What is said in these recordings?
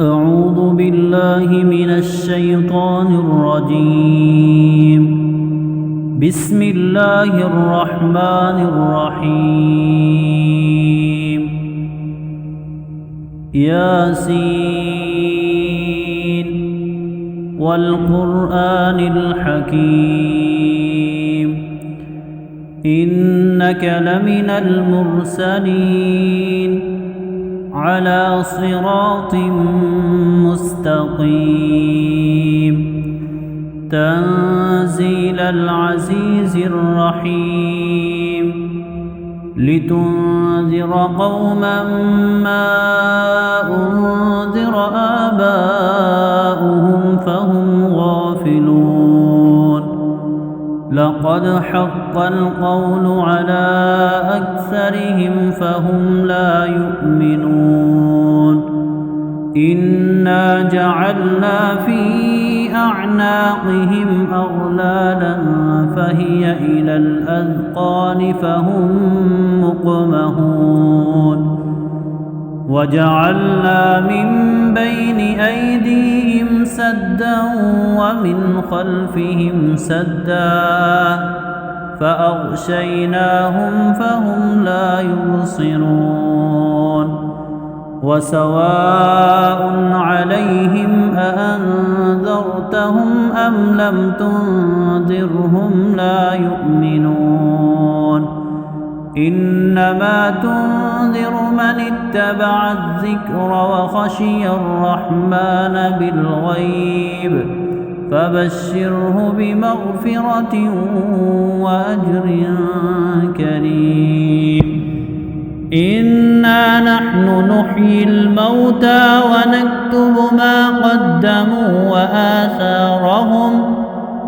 أعوذ بالله من الشيطان الرجيم. بسم الله الرحمن الرحيم. ياسين والقرآن الحكيم إنك لمن المرسلين على صراط مستقيم تنزيل العزيز الرحيم لتنذر قوما ما أنذر آباؤهم فهم غافلون لقد حق القول على أكثرهم فهم لا يؤمنون إنا جعلنا في أعناقهم أغلالا فهي إلى الأذقان فهم مقمحون وجعلنا من بين أيديهم سدا ومن خلفهم سدا فأغشيناهم فهم لا يبصرون وسواء عليهم أأنذرتهم أم لم تنذرهم لا يؤمنون إنما تنذر من اتبع الذكر وخشي الرحمن بالغيب فبشره بمغفرة وأجر كريم إنا نحن نحيي الموتى ونكتب ما قدموا وآثارهم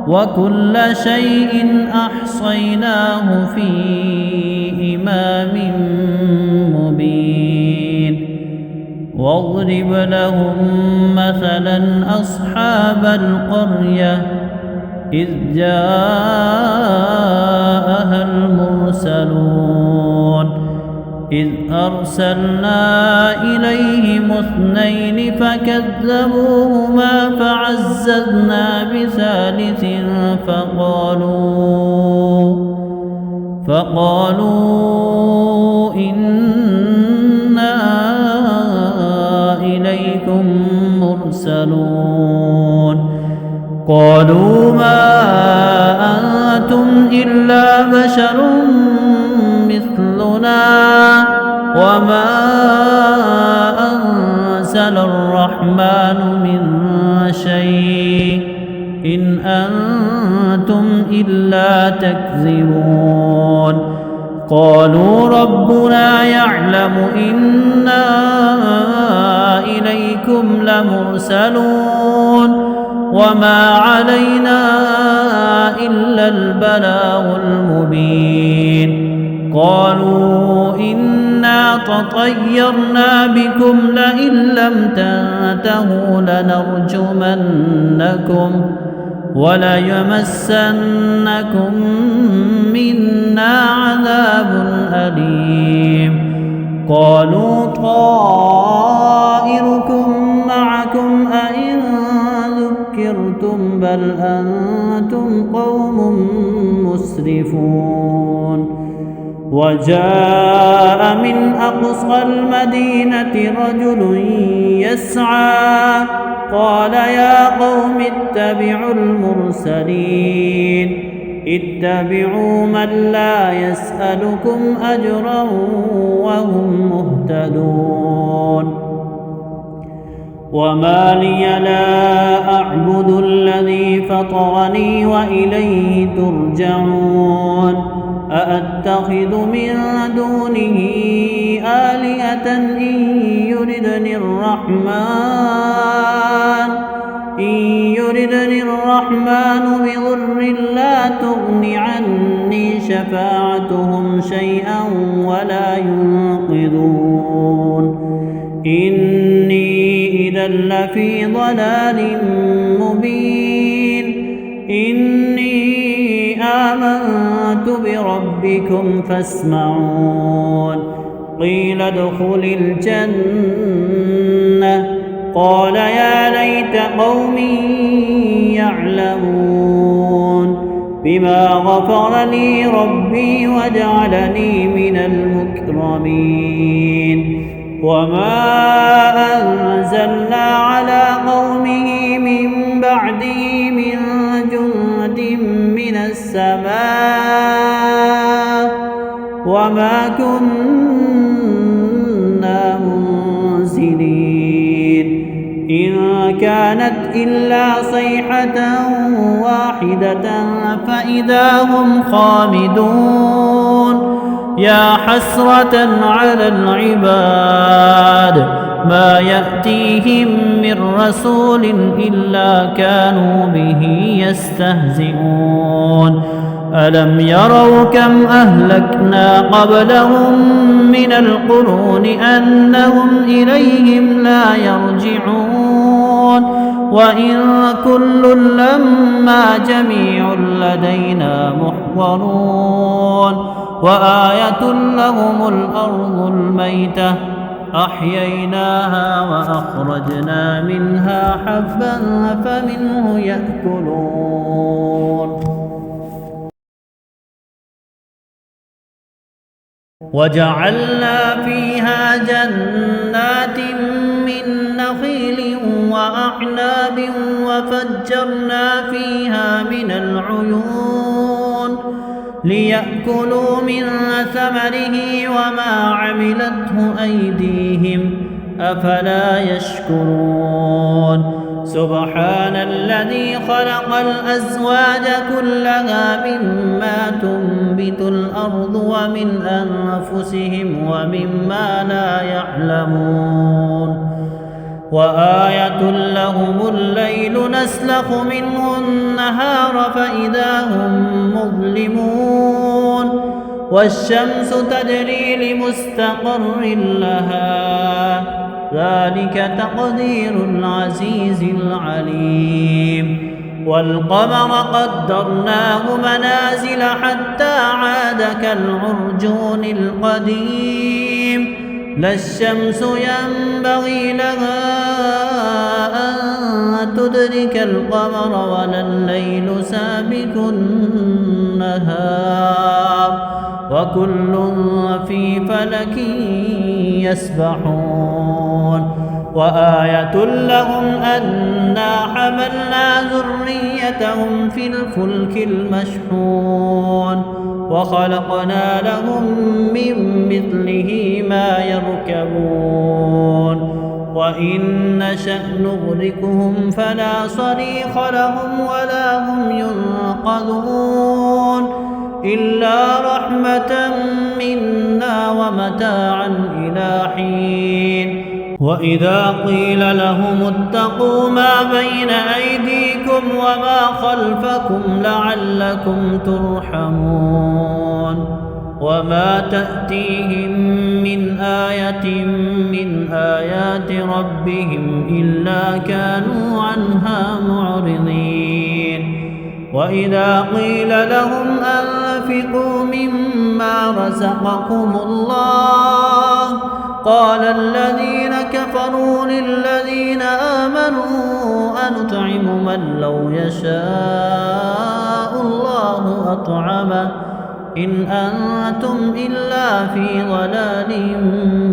وكل شيء أحصيناه في إمام مبين واضرب لهم مثلا أصحاب القرية إذ جاءها المرسلون إذ أرسلنا إليهم 2 فكذبوهما فعززنا بثالث فقالوا إنا إليكم مرسلون قالوا ما أنتم إلا بشر مثلنا وما أنزل الرحمن من شيء إن أنتم إلا تكذبون قالوا ربنا يعلم إنا إليكم لمرسلون وما علينا إلا البلاغ المبين قالوا إنا تطيرنا بكم لئن لم تنتهوا لنرجمنكم وليمسنكم منا عذاب أليم قالوا طائركم معكم أئن ذكرتم بل أنتم قوم مسرفون وجاء من أقصى المدينة رجل يسعى قال يا قوم اتبعوا المرسلين اتبعوا من لا يسألكم أجرا وهم مهتدون وما لي لا أعبد الذي فطرني وإليه ترجعون أأتخذ من دونه آلهة إن يردني الرحمن بضر لا تغن عني شفاعتهم شيئا ولا ينقذون إني إذا لفي ضلال مبين إني آمنت بربكم فاسمعون قيل ادخل الجنة قال يا ليت قومي يعلمون بما غفر لي ربي وجعلني من المكرمين وما أنزلنا على قومه من بعده من جند من السماء وما كنا منزلين إن كانت إلا صيحة واحدة فإذا هم خامدون يا حسرة على العباد ما يأتيهم من رسول إلا كانوا به يستهزئون ألم يروا كم أهلكنا قبلهم من القرون أنهم إليهم لا يرجعون وإن كل لما جميع لدينا محضرون وآية لهم الأرض الميتة أحييناها وأخرجنا منها حبا فمنه يأكلون وجعلنا فيها جنات من نخيل وأعناب وفجرنا فيها من العيون ليأكلوا من ثمره وما عملته أيديهم أفلا يشكرون سبحان الذي خلق الأزواج كلها مما تنبت الأرض ومن أنفسهم ومما لا يعلمون وآية لهم الليل نسلخ منه النهار فإذا هم مظلمون والشمس تجري لمستقر لها ذلك تقدير العزيز العليم والقمر قدرناه منازل حتى عاد كالعرجون القديم لا الشمس ينبغي لها أن تدرك القمر ولا الليل سابق النهار وكل في فلك يسبحون وآية لهم أنا حملنا ذريتهم في الفلك المشحون وخلقنا لهم من مثله ما يركبون وإن نشأ نغرقهم فلا صريخ لهم ولا هم ينقذون إلا رحمة منا ومتاعا إلى حين وإذا قيل لهم اتقوا ما بين أيديكم وما خلفكم لعلكم ترحمون وما تأتيهم من آية من آيات ربهم إلا كانوا عنها معرضين وإذا قيل لهم أنفقوا مما رزقكم الله قال الذين كفروا للذين آمنوا أنطعم من لو يشاء الله أطعمه إن أنتم إلا في ضلال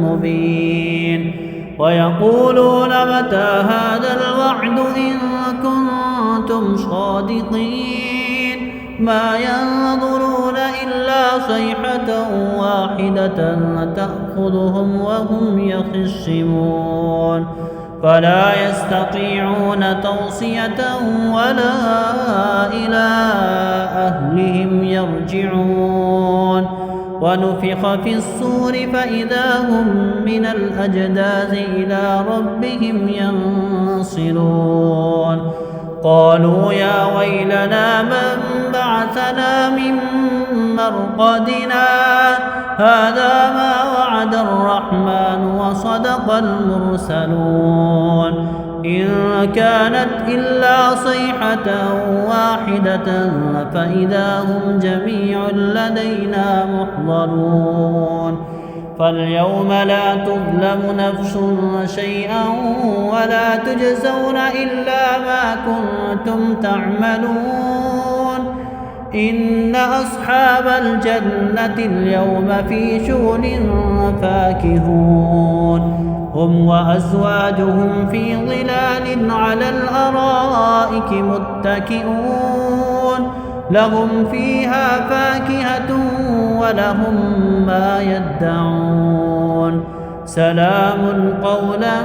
مبين ويقولون متى هذا الوعد إن كنتم صادقين ما ينظرون إلا صيحة واحدة تأخذهم وهم يخصمون فلا يستطيعون توصية ولا إلى أهلهم يرجعون ونفخ في الصور فإذا هم من الأجداث إلى ربهم ينصرون قالوا يا ويلنا من بعثنا من مرقدنا هذا ما وعد الرحمن وصدق المرسلون إن كانت إلا صيحة واحدة فإذا هم جميع لدينا محضرون فاليوم لا تظلم نفس شيئا ولا تجزون إلا ما كنتم تعملون إن أصحاب الجنة اليوم في شغل فاكهون هم وأزواجهم في ظلال على الأرائك متكئون لهم فيها فاكهة ولهم ما يدعون سلام قولا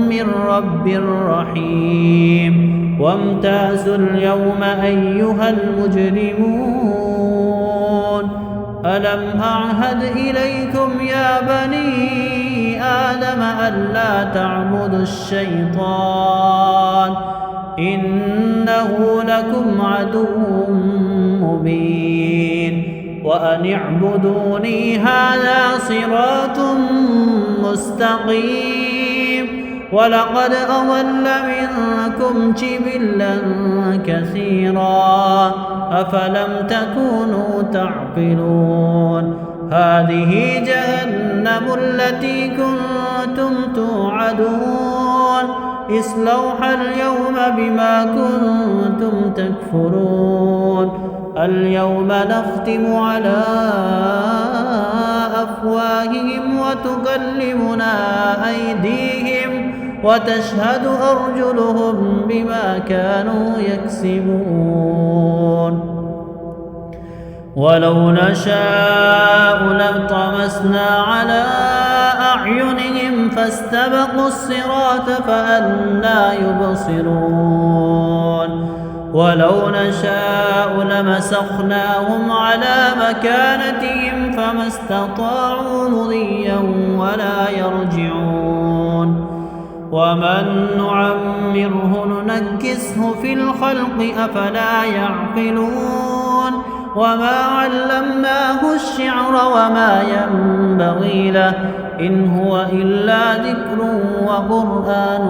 من رب رحيم وامتازوا اليوم أيها المجرمون ألم أعهد إليكم يا بني آدم ألا تعبدوا الشيطان إنه لكم عدو مبين وأن اعبدوني هذا صراط مستقيم ولقد أضل منكم جبلا كثيرا أفلم تكونوا تعقلون هذه جهنم التي كنتم توعدون اصلوها اليوم بما كنتم تكفرون اليوم نختم على أفواههم وتكلمنا أيديهم وتشهد أرجلهم بما كانوا يكسبون ولو نشاء لطمسنا على أعينهم فاستبقوا الصراط فأنى يبصرون ولو نشاء لمسخناهم على مكانتهم فما استطاعوا مضيا ولا يرجعون ومن نعمره ننكسه في الخلق أفلا يعقلون وما علمناه الشعر وما ينبغي له إن هو إلا ذكر وقرآن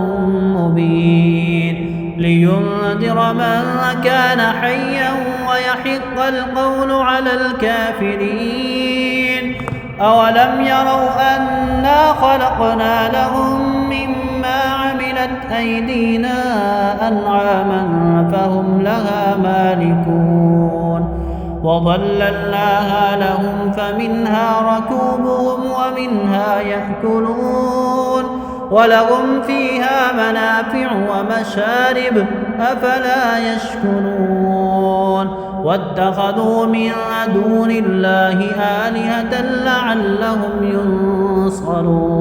مبين لينذر من كان حيا ويحق القول على الكافرين أولم يروا أنا خلقنا لهم مما عملت أيدينا أنعاما فهم لها مالكون وظللناها لهم فمنها ركوبهم ومنها يأكلون ولهم فيها منافع ومشارب أفلا يشكرون واتخذوا من دون الله آلهة لعلهم ينصرون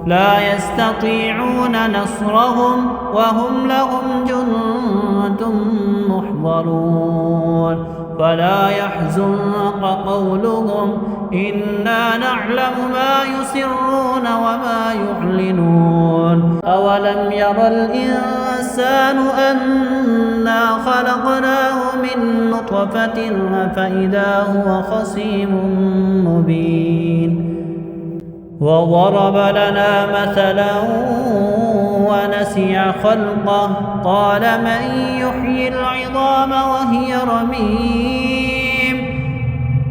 لا يستطيعون نصرهم وهم لهم جند محضرون فلا يحزنك قولهم إنا نعلم ما يسرون وما يعلنون أولم ير الإنسان أنا خلقناه من نطفة فإذا هو خصيم مبين وضرب لنا مثلا ونسي خلقه قال من يحيي العظام وهي رميم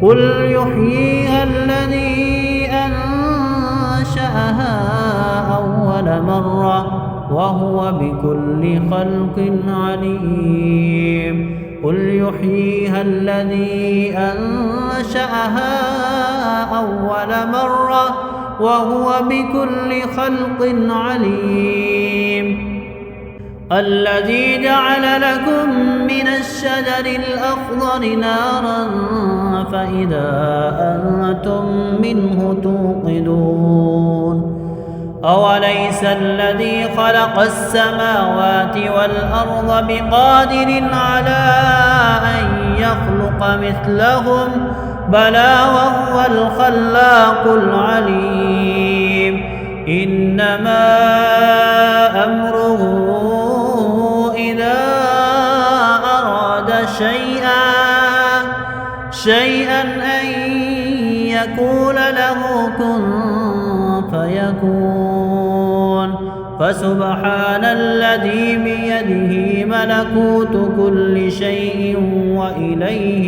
قل يحييها الذي أنشأها أول مرة وهو بكل خلق عليم قل يحييها الذي أنشأها أول مرة وهو بكل خلق عليم الذي جعل لكم من الشجر الأخضر نارا فإذا أنتم منه توقدون أوليس الذي خلق السماوات والأرض بقادر على أن يخلق مثلهم بلى وهو الخلاق العليم إنما أمره إذا أراد شيئا أن يقول له كن فيكون فسبحان الذي بيده ملكوت كل شيء وإليه